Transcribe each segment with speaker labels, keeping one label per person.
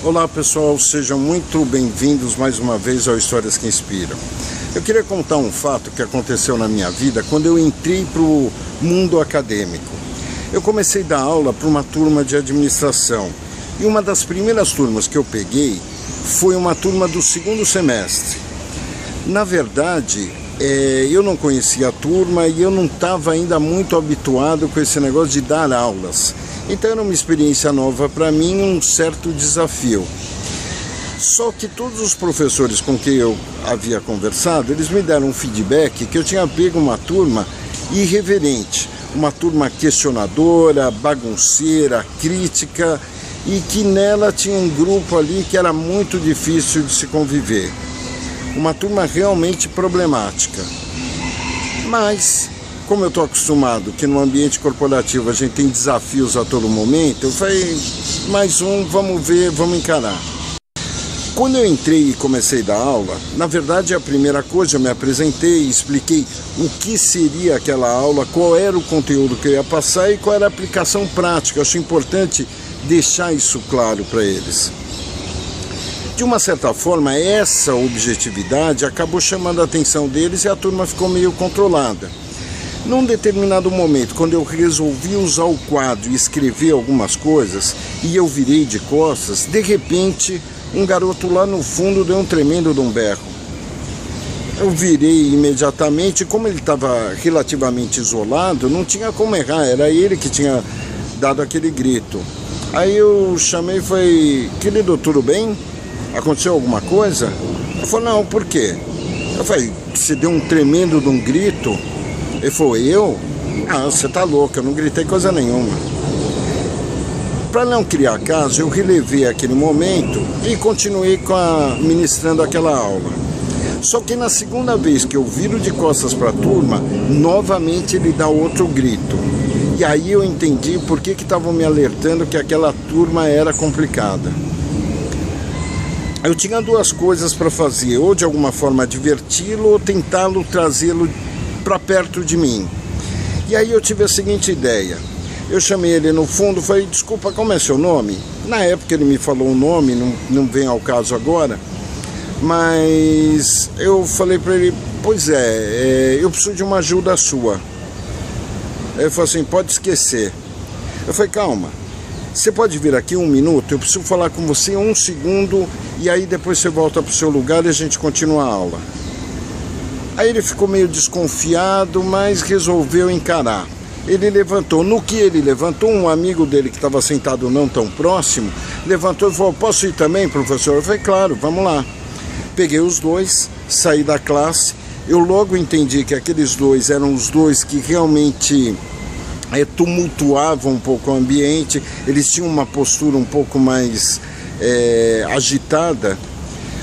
Speaker 1: Olá pessoal, sejam muito bem-vindos mais uma vez ao Histórias que Inspiram. Eu queria contar um fato que aconteceu na minha vida quando eu entrei para o mundo acadêmico. Eu comecei a dar aula para uma turma de administração e uma das primeiras turmas que eu peguei foi uma turma do segundo semestre. Na verdade, eu não conhecia a turma e eu não estava ainda muito habituado com esse negócio de dar aulas. Então era uma experiência nova para mim, um certo desafio. Só que todos os professores com quem eu havia conversado, eles me deram um feedback que eu tinha pego uma turma irreverente, uma turma questionadora, bagunceira, crítica, e que nela tinha um grupo ali que era muito difícil de se conviver. Uma turma realmente problemática. Mas, como eu estou acostumado que no ambiente corporativo a gente tem desafios a todo momento, eu falei, mais um, vamos ver, vamos encarar. Quando eu entrei e comecei a dar aula, na verdade a primeira coisa eu me apresentei e expliquei o que seria aquela aula, qual era o conteúdo que eu ia passar e qual era a aplicação prática. Eu acho importante deixar isso claro para eles. De uma certa forma, essa objetividade acabou chamando a atenção deles e a turma ficou meio controlada. Num determinado momento, quando eu resolvi usar o quadro e escrever algumas coisas, e eu virei de costas, de repente, um garoto lá no fundo deu um tremendo de um berro. Eu virei imediatamente, como ele estava relativamente isolado, não tinha como errar, era ele que tinha dado aquele grito. Aí eu chamei e falei, querido, tudo bem? Aconteceu alguma coisa? Ele falou, não, por quê? Eu falei, você deu um tremendo de um grito? Ele falou, eu? Ah, você tá louco, eu não gritei coisa nenhuma. Para não criar caso, eu relevei aquele momento e continuei ministrando aquela aula. Só que na segunda vez que eu viro de costas para a turma, novamente ele dá outro grito. E aí eu entendi por que estavam me alertando que aquela turma era complicada. Eu tinha duas coisas para fazer, ou de alguma forma diverti-lo ou tentá-lo trazê-lo para perto de mim. E aí eu tive a seguinte ideia. Eu chamei ele no fundo, falei, desculpa, como é seu nome? Na época ele me falou um nome, não vem ao caso agora, mas eu falei para ele, pois eu preciso de uma ajuda sua. Ele falou assim, pode esquecer. Eu falei, calma, você pode vir aqui um minuto? Eu preciso falar com você 1 segundo e aí depois você volta para o seu lugar e a gente continua a aula. Aí ele ficou meio desconfiado, mas resolveu encarar. Ele levantou. No que ele levantou, um amigo dele que estava sentado não tão próximo, levantou e falou, posso ir também, professor? Eu falei, claro, vamos lá. Peguei os dois, saí da classe. Eu logo entendi que aqueles dois eram os dois que realmente tumultuavam um pouco o ambiente. Eles tinham uma postura um pouco mais agitada.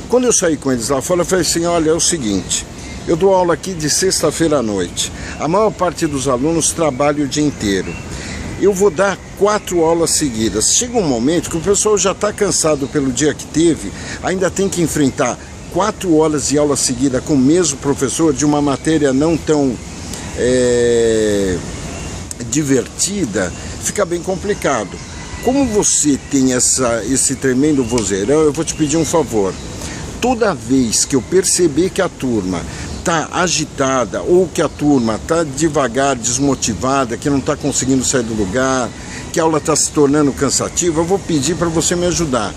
Speaker 1: Quando eu saí com eles lá fora, eu falei assim, olha, é o seguinte... Eu dou aula aqui de sexta-feira à noite. A maior parte dos alunos trabalha o dia inteiro. Eu vou dar 4 aulas seguidas. Chega um momento que o pessoal já está cansado pelo dia que teve, ainda tem que enfrentar 4 horas de aula seguida com o mesmo professor de uma matéria não tão divertida, fica bem complicado. Como você tem esse tremendo vozeirão, eu vou te pedir um favor. Toda vez que eu perceber que a turma está agitada ou que a turma está devagar, desmotivada, que não está conseguindo sair do lugar, que a aula está se tornando cansativa, eu vou pedir para você me ajudar.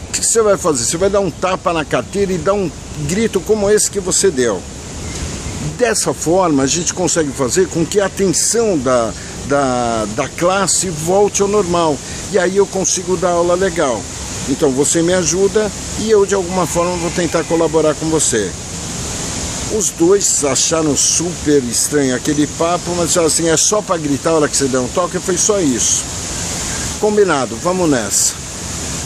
Speaker 1: O que você vai fazer? Você vai dar um tapa na carteira e dar um grito como esse que você deu. Dessa forma, a gente consegue fazer com que a atenção da classe volte ao normal. E aí eu consigo dar aula legal. Então você me ajuda e eu de alguma forma vou tentar colaborar com você. Os dois acharam super estranho aquele papo, mas disseram assim, é só para gritar a hora que você der um toque? Foi só isso. Combinado, vamos nessa.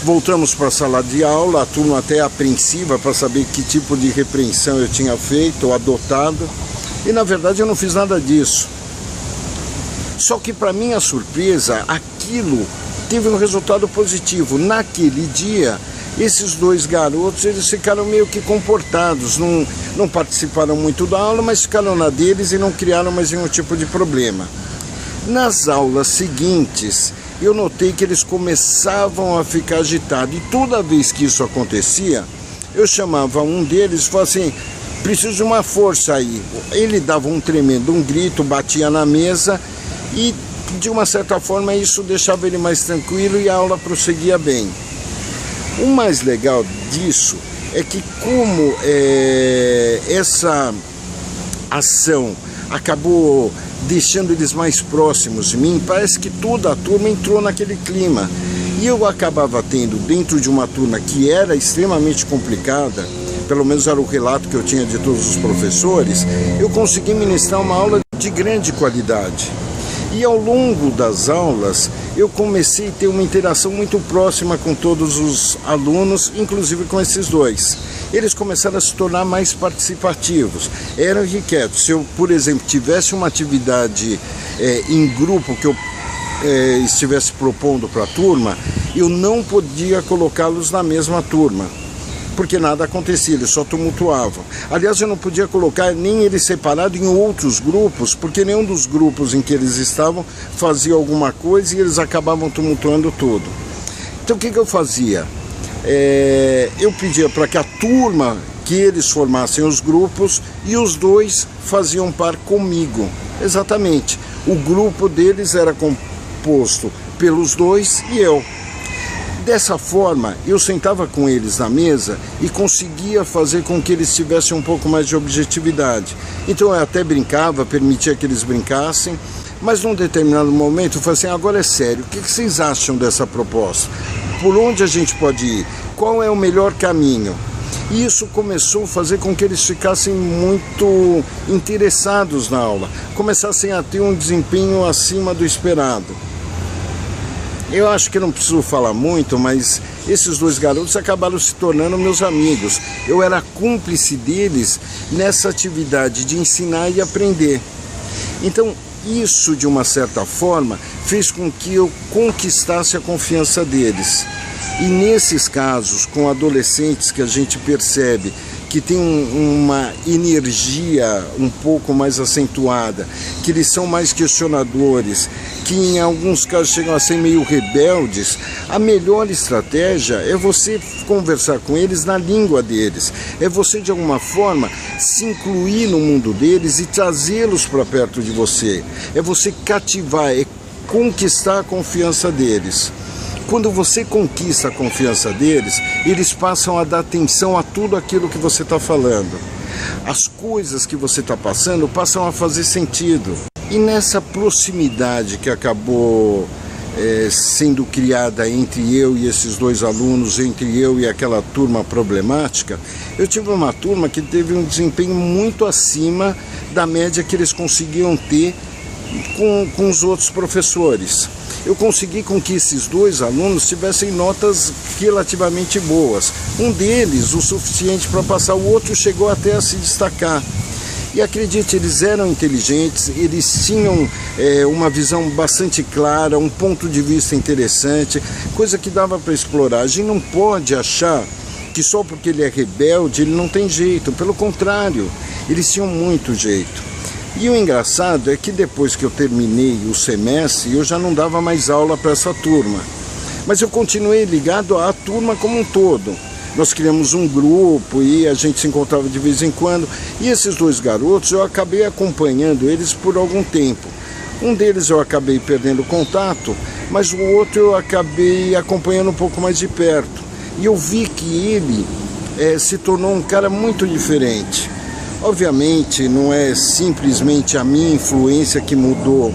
Speaker 1: Voltamos para a sala de aula, a turma até apreensiva para saber que tipo de repreensão eu tinha feito ou adotado. E na verdade eu não fiz nada disso. Só que para minha surpresa, aquilo teve um resultado positivo. Naquele dia, esses dois garotos, eles ficaram meio que comportados, não participaram muito da aula, mas ficaram na deles e não criaram mais nenhum tipo de problema. Nas aulas seguintes, eu notei que eles começavam a ficar agitados. E toda vez que isso acontecia, eu chamava um deles e falava assim, preciso de uma força aí. Ele dava um tremendo grito, batia na mesa e, de uma certa forma, isso deixava ele mais tranquilo e a aula prosseguia bem. O mais legal disso é que, como essa ação acabou deixando eles mais próximos de mim, parece que toda a turma entrou naquele clima. E eu acabava tendo, dentro de uma turma que era extremamente complicada, pelo menos era o relato que eu tinha de todos os professores, eu consegui ministrar uma aula de grande qualidade. E ao longo das aulas, eu comecei a ter uma interação muito próxima com todos os alunos, inclusive com esses dois. Eles começaram a se tornar mais participativos, eram inquietos. Se eu, por exemplo, tivesse uma atividade em grupo que eu estivesse propondo para a turma, eu não podia colocá-los na mesma turma, porque nada acontecia, eles só tumultuavam. Aliás, eu não podia colocar nem eles separados em outros grupos, porque nenhum dos grupos em que eles estavam fazia alguma coisa e eles acabavam tumultuando tudo. Então o que eu fazia? Eu pedia para que a turma, que eles formassem os grupos e os dois faziam par comigo. Exatamente. O grupo deles era composto pelos dois e eu. Dessa forma, eu sentava com eles na mesa e conseguia fazer com que eles tivessem um pouco mais de objetividade. Então eu até brincava, permitia que eles brincassem, mas num determinado momento eu falei assim, agora é sério, o que vocês acham dessa proposta? Por onde a gente pode ir? Qual é o melhor caminho? E isso começou a fazer com que eles ficassem muito interessados na aula, começassem a ter um desempenho acima do esperado. Eu acho que não preciso falar muito, mas esses dois garotos acabaram se tornando meus amigos. Eu era cúmplice deles nessa atividade de ensinar e aprender. Então, isso, de uma certa forma, fez com que eu conquistasse a confiança deles. E nesses casos, com adolescentes que a gente percebe que tem uma energia um pouco mais acentuada, que eles são mais questionadores, que em alguns casos chegam a ser meio rebeldes, a melhor estratégia é você conversar com eles na língua deles, é você de alguma forma se incluir no mundo deles e trazê-los para perto de você, é você cativar, é conquistar a confiança deles. Quando você conquista a confiança deles, eles passam a dar atenção a tudo aquilo que você está falando. As coisas que você está passando passam a fazer sentido. E nessa proximidade que acabou sendo criada entre eu e esses dois alunos, entre eu e aquela turma problemática, eu tive uma turma que teve um desempenho muito acima da média que eles conseguiam ter com os outros professores. Eu consegui com que esses dois alunos tivessem notas relativamente boas. Um deles, o suficiente para passar, o outro chegou até a se destacar. E acredite, eles eram inteligentes, eles tinham uma visão bastante clara, um ponto de vista interessante, coisa que dava para explorar. A gente não pode achar que só porque ele é rebelde ele não tem jeito, pelo contrário, eles tinham muito jeito. E o engraçado é que depois que eu terminei o semestre, eu já não dava mais aula para essa turma. Mas eu continuei ligado à turma como um todo. Nós criamos um grupo e a gente se encontrava de vez em quando. E esses dois garotos, eu acabei acompanhando eles por algum tempo. Um deles eu acabei perdendo contato, mas o outro eu acabei acompanhando um pouco mais de perto. E eu vi que ele se tornou um cara muito diferente. Obviamente, não é simplesmente a minha influência que mudou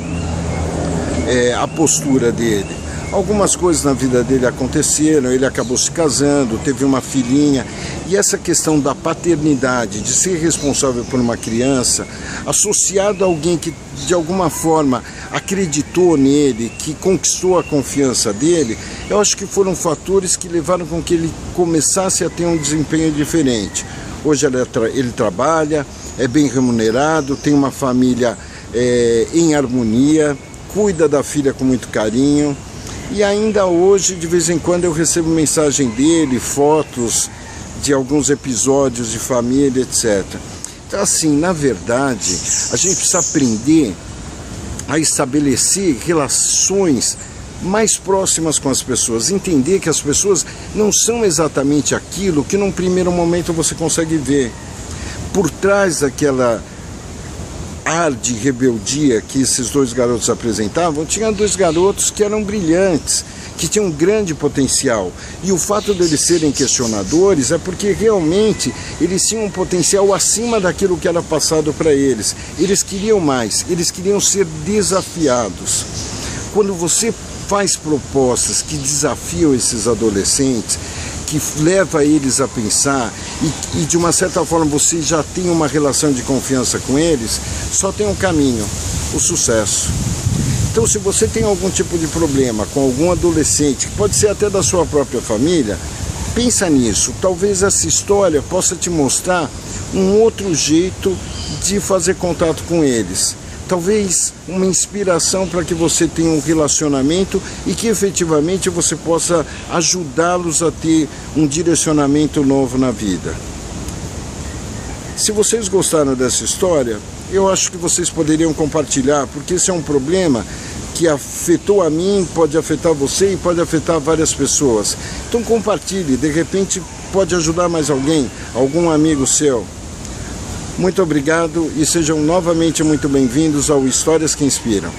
Speaker 1: a postura dele. Algumas coisas na vida dele aconteceram, ele acabou se casando, teve uma filhinha, e essa questão da paternidade, de ser responsável por uma criança, associado a alguém que de alguma forma acreditou nele, que conquistou a confiança dele, eu acho que foram fatores que levaram com que ele começasse a ter um desempenho diferente. Hoje ele trabalha, é bem remunerado, tem uma família em harmonia, cuida da filha com muito carinho. E ainda hoje, de vez em quando, eu recebo mensagem dele, fotos de alguns episódios de família, etc. Então, assim, na verdade, a gente precisa aprender a estabelecer relações mais próximas com as pessoas, entender que as pessoas não são exatamente aquilo que num primeiro momento você consegue ver. Por trás daquela ar de rebeldia que esses dois garotos apresentavam, tinha dois garotos que eram brilhantes, que tinham um grande potencial. E o fato deles serem questionadores é porque realmente eles tinham um potencial acima daquilo que era passado para eles. Eles queriam mais, eles queriam ser desafiados. Quando você faz propostas que desafiam esses adolescentes, que leva eles a pensar e de uma certa forma você já tem uma relação de confiança com eles, só tem um caminho, o sucesso. Então, se você tem algum tipo de problema com algum adolescente, que pode ser até da sua própria família, pensa nisso. Talvez essa história possa te mostrar um outro jeito de fazer contato com eles. Talvez uma inspiração para que você tenha um relacionamento e que efetivamente você possa ajudá-los a ter um direcionamento novo na vida. Se vocês gostaram dessa história, eu acho que vocês poderiam compartilhar, porque esse é um problema que afetou a mim, pode afetar você e pode afetar várias pessoas. Então compartilhe, de repente pode ajudar mais alguém, algum amigo seu. Muito obrigado e sejam novamente muito bem-vindos ao Histórias que Inspiram.